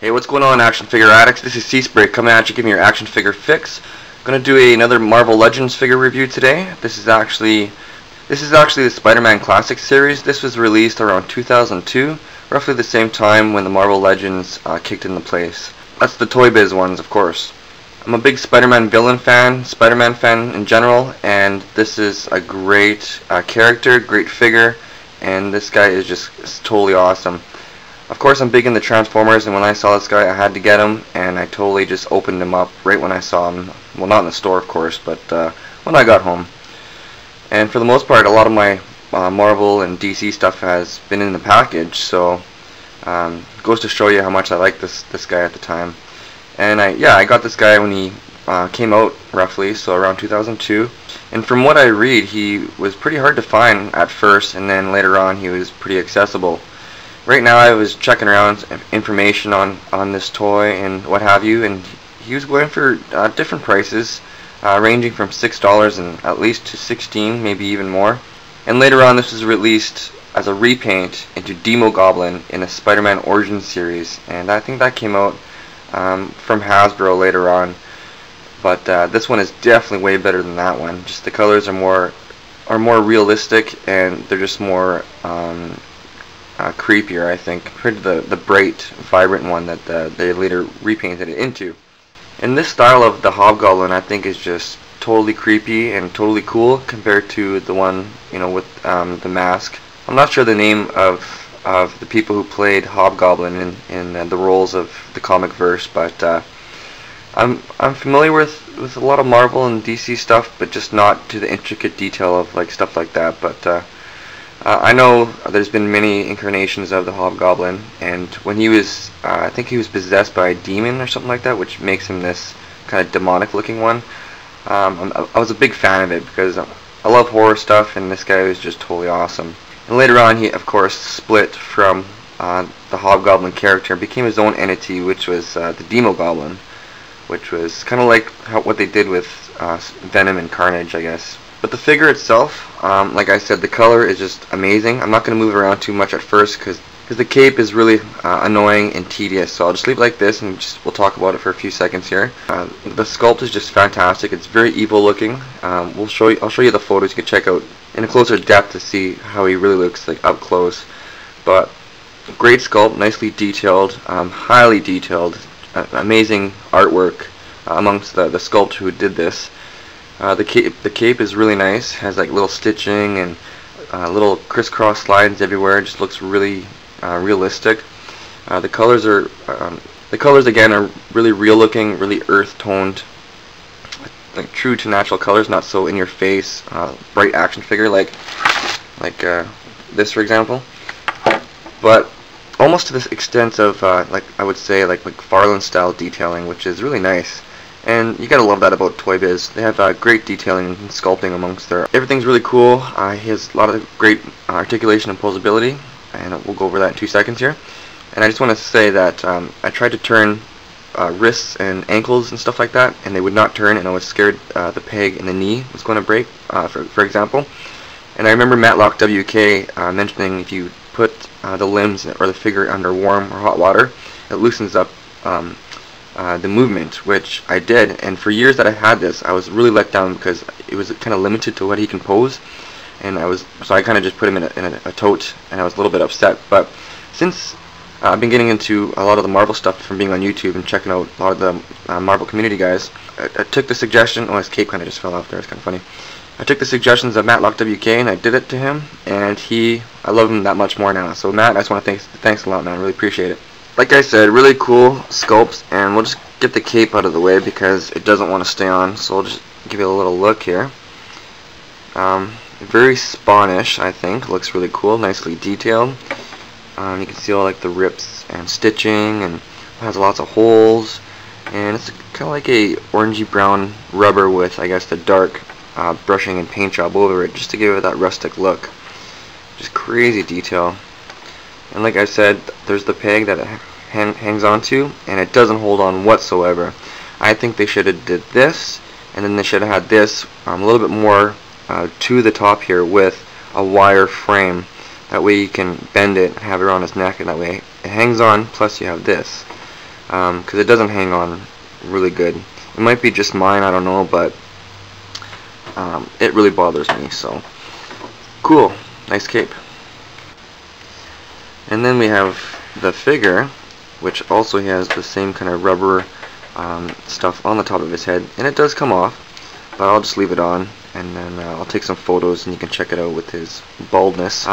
Hey, what's going on, action figure addicts? This is C-Spray coming at you, giving your action figure fix. Gonna do another Marvel Legends figure review today. This is actually the Spider-Man Classic series. This was released around 2002, roughly the same time when the Marvel Legends kicked into place. That's the Toy Biz ones, of course. I'm a big Spider-Man villain fan, Spider-Man fan in general, and this is a great character, great figure, and this guy is just totally awesome. Of course, I'm big into Transformers, and when I saw this guy, I had to get him, and I totally just opened him up right when I saw him. Well, not in the store, of course, but when I got home. And for the most part, a lot of my Marvel and DC stuff has been in the package, so goes to show you how much I liked this guy at the time. And I got this guy when he came out, roughly, so around 2002. And from what I read, he was pretty hard to find at first, and then later on he was pretty accessible. Right now I was checking around information on this toy and what have you, and he was going for different prices, ranging from $6 and at least to $16, maybe even more. And later on this was released as a repaint into Hobgoblin in a Spider-Man Origins series, and I think that came out from Hasbro later on. But this one is definitely way better than that one. Just the colors are more realistic, and they're just more creepier, I think, compared to the bright, vibrant one that they later repainted it into. And this style of the Hobgoblin, I think, is just totally creepy and totally cool compared to the one, with the mask. I'm not sure the name of the people who played Hobgoblin in the roles of the comic verse, but I'm familiar with a lot of Marvel and DC stuff, but just not to the intricate detail of stuff like that. But I know there's been many incarnations of the Hobgoblin, and when he was, I think he was possessed by a demon or something like that, which makes him this kind of demonic looking one. I was a big fan of it because I love horror stuff, and this guy was just totally awesome. And later on he, of course, split from the Hobgoblin character and became his own entity, which was the Demogoblin, which was kind of like what they did with Venom and Carnage, I guess. But the figure itself, like I said, the color is just amazing. I'm not going to move around too much at first because the cape is really annoying and tedious. So I'll just leave it like this, and we'll talk about it for a few seconds here. The sculpt is just fantastic. It's very evil looking. I'll show you the photos. You can check out in a closer depth to see how he really looks up close. But great sculpt, nicely detailed, highly detailed, amazing artwork amongst the sculpt who did this. The cape is really nice, has little stitching and little crisscross lines everywhere. It just looks really realistic. The colors again are really real looking, really earth toned, true to natural colors, not so in your face, bright action figure like this, for example. But almost to the extent of I would say McFarlane style detailing, which is really nice. And you gotta love that about Toy Biz. They have great detailing and sculpting amongst their. Everything's really cool. He has a lot of great articulation and posability, and we'll go over that in 2 seconds here. And I just want to say that I tried to turn wrists and ankles and stuff like that, and they would not turn, and I was scared the peg in the knee was going to break, for example. And I remember Matlock WK mentioning if you put the limbs or the figure under warm or hot water, it loosens up the movement, which I did. And for years that I had this, I was really let down because it was kind of limited to what he can pose, and so I kind of just put him in a tote, and I was a little bit upset. But since I've been getting into a lot of the Marvel stuff from being on YouTube and checking out a lot of the Marvel community guys, I took the suggestion. Oh, his cape kind of just fell off there. It's kind of funny. I took the suggestions of Matlock WK and I did it to him, and I love him that much more now. So Matt, I just want to thanks a lot, man. I really appreciate it. Like I said, really cool sculpts, and we'll just get the cape out of the way because it doesn't want to stay on. So I'll just give you a little look here. Very Spawnish, I think. Looks really cool, nicely detailed. You can see all the rips and stitching, and it has lots of holes. And it's kind of like a orangey brown rubber with, I guess, the dark brushing and paint job over it, just to give it that rustic look. Just crazy detail. And like I said, there's the peg that it hangs onto, and it doesn't hold on whatsoever. I think they should have did this, and then they should have had this a little bit more to the top here with a wire frame. That way you can bend it and have it around his neck, and that way it hangs on, plus you have this. because it doesn't hang on really good. It might be just mine, I don't know, but it really bothers me. So cool, nice cape. And then we have the figure, which also has the same kind of rubber stuff on the top of his head, and it does come off, but I'll just leave it on, and then I'll take some photos and you can check it out with his baldness.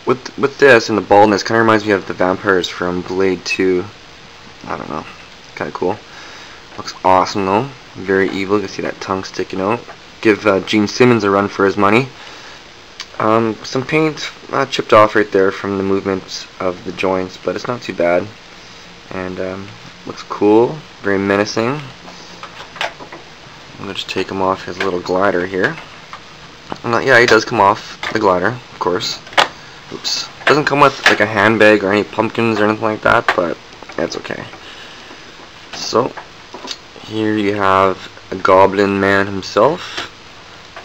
With this and the baldness, kind of reminds me of the vampires from Blade 2. I don't know, kind of cool. Looks awesome though, very evil. You can see that tongue sticking out. Give Gene Simmons a run for his money. Some paint chipped off right there from the movement of the joints, but it's not too bad. And looks cool, very menacing. I'm going to just take him off his little glider here. And, yeah, he does come off the glider, of course. Oops. Doesn't come with like a handbag or any pumpkins or anything like that, but that's okay. So, here you have a goblin man himself.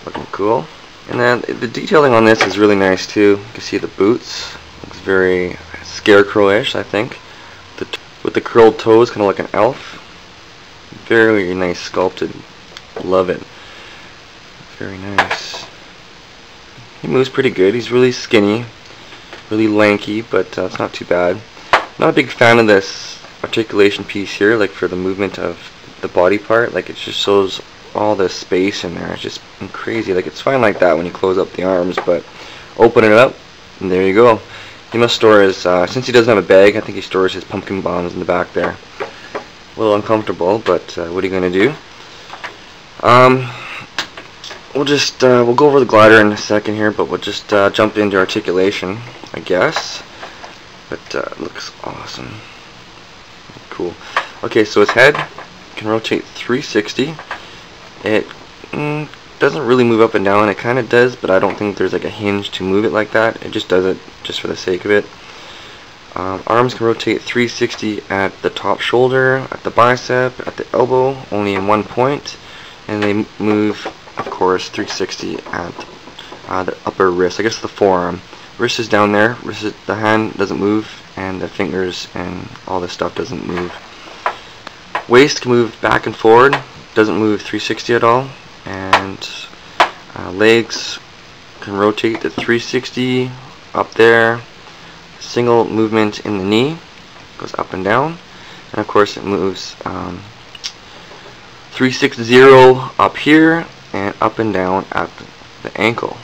Looking cool. And then the detailing on this is really nice too. You can see the boots. Looks very scarecrow-ish, I think. With the curled toes, kind of like an elf. Very nice sculpted. Love it. Very nice. He moves pretty good. He's really skinny, really lanky, but it's not too bad. Not a big fan of this articulation piece here, like for the movement of the body part. Like it just shows all the space in there. It's just crazy. Like it's fine like that when you close up the arms, but open it up, and there you go. He must store his, since he doesn't have a bag, I think he stores his pumpkin bombs in the back there. A little uncomfortable, but what are you going to do? We'll go over the glider in a second here, but we'll just jump into articulation, I guess. But looks awesome. Cool. Okay, so his head can rotate 360. It doesn't really move up and down. It kind of does, but I don't think there's like a hinge to move it like that. It just does it just for the sake of it. Arms can rotate 360 at the top shoulder, at the bicep, at the elbow, only in one point, and they move, of course, 360 at the upper wrist. I guess the forearm. Wrist is down there. The hand doesn't move, and the fingers and all this stuff doesn't move. Waist can move back and forward. Doesn't move 360 at all. And legs can rotate to 360 up there. Single movement in the knee, goes up and down, and of course it moves 360 up here and up and down at the ankle.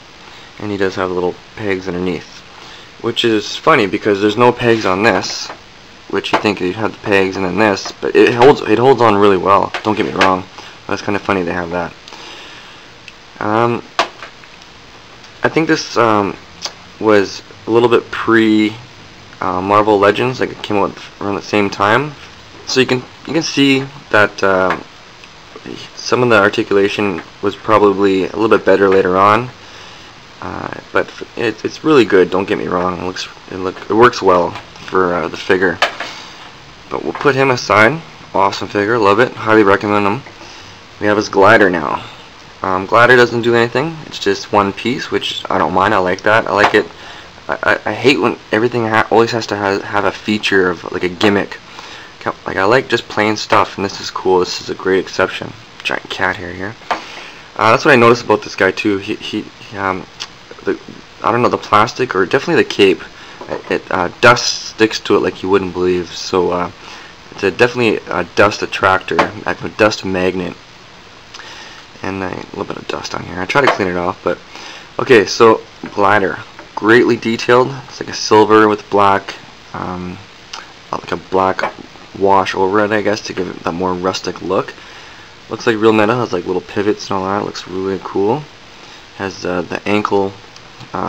And he does have little pegs underneath, which is funny because there's no pegs on this, which you think you'd have the pegs and then this, but it holds on really well. Don't get me wrong. That's kind of funny they have that. I think this was a little bit pre Marvel Legends, like it came out around the same time. So you can see that some of the articulation was probably a little bit better later on, but it's really good. Don't get me wrong. It works well for the figure. But we'll put him aside. Awesome figure, love it. Highly recommend him. We have his glider now. Glider doesn't do anything. It's just one piece, which I don't mind. I like that. I like it. I hate when everything always has to have a feature of like a gimmick. Like I like just plain stuff, and this is cool. This is a great exception. Giant cat hair here. That's what I noticed about this guy too. I don't know, the plastic or definitely the cape. Dust sticks to it like you wouldn't believe. So it's definitely a dust attractor, like a dust magnet. And a little bit of dust on here. I try to clean it off, but okay. So glider. Greatly detailed. It's like a silver with black, like a black wash over it, I guess, to give it that more rustic look. Looks like real metal. Has like little pivots and all that. Looks really cool. Has the ankle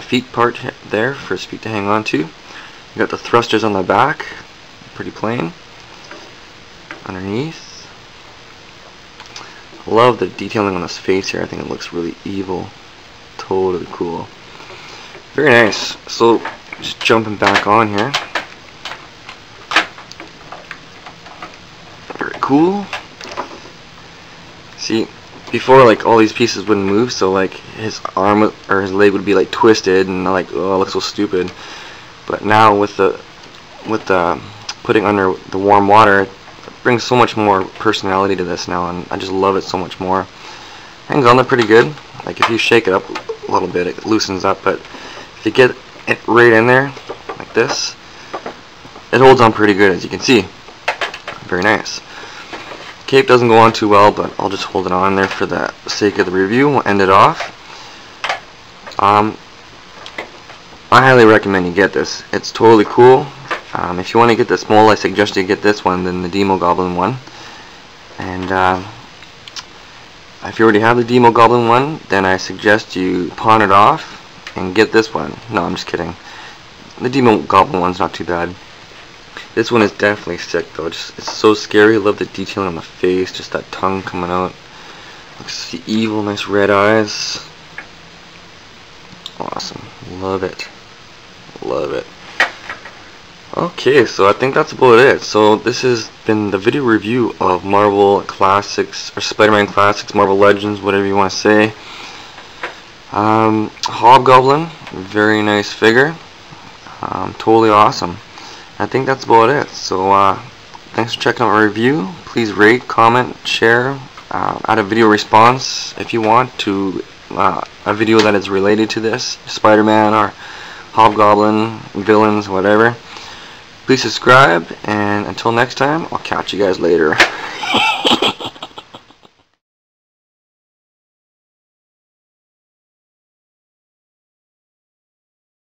feet part there for his feet to hang on to. You got the thrusters on the back, pretty plain. Underneath. Love the detailing on his face here. I think it looks really evil. Totally cool. Very nice. So, just jumping back on here. Very cool. See, before like all these pieces wouldn't move, so like his arm or his leg would be like twisted, and like, oh, it looks so stupid. But now with the putting under the warm water, brings so much more personality to this now, and I just love it so much more. Hangs on there pretty good. Like if you shake it up a little bit, it loosens up, but if you get it right in there like this, it holds on pretty good, as you can see. Very nice. Cape doesn't go on too well, but I'll just hold it on there for the sake of the review. We'll end it off. I highly recommend you get this. It's totally cool. If you want to get this mold, I suggest you get this one than the Hobgoblin one. And if you already have the Hobgoblin one, then I suggest you pawn it off and get this one. No, I'm just kidding. The Hobgoblin one's not too bad. This one is definitely sick though. It's so scary. I love the detailing on the face, just that tongue coming out. Looks evil, nice red eyes. Awesome. Love it. Love it. Okay, so I think that's about it. So this has been the video review of Marvel Classics, or Spider-Man Classics, Marvel Legends, whatever you want to say. Hobgoblin, very nice figure. Totally awesome. I think that's about it. So thanks for checking out my review. Please rate, comment, share, add a video response if you want to a video that is related to this, Spider-Man or Hobgoblin, villains, whatever. Please subscribe, and until next time, I'll catch you guys later.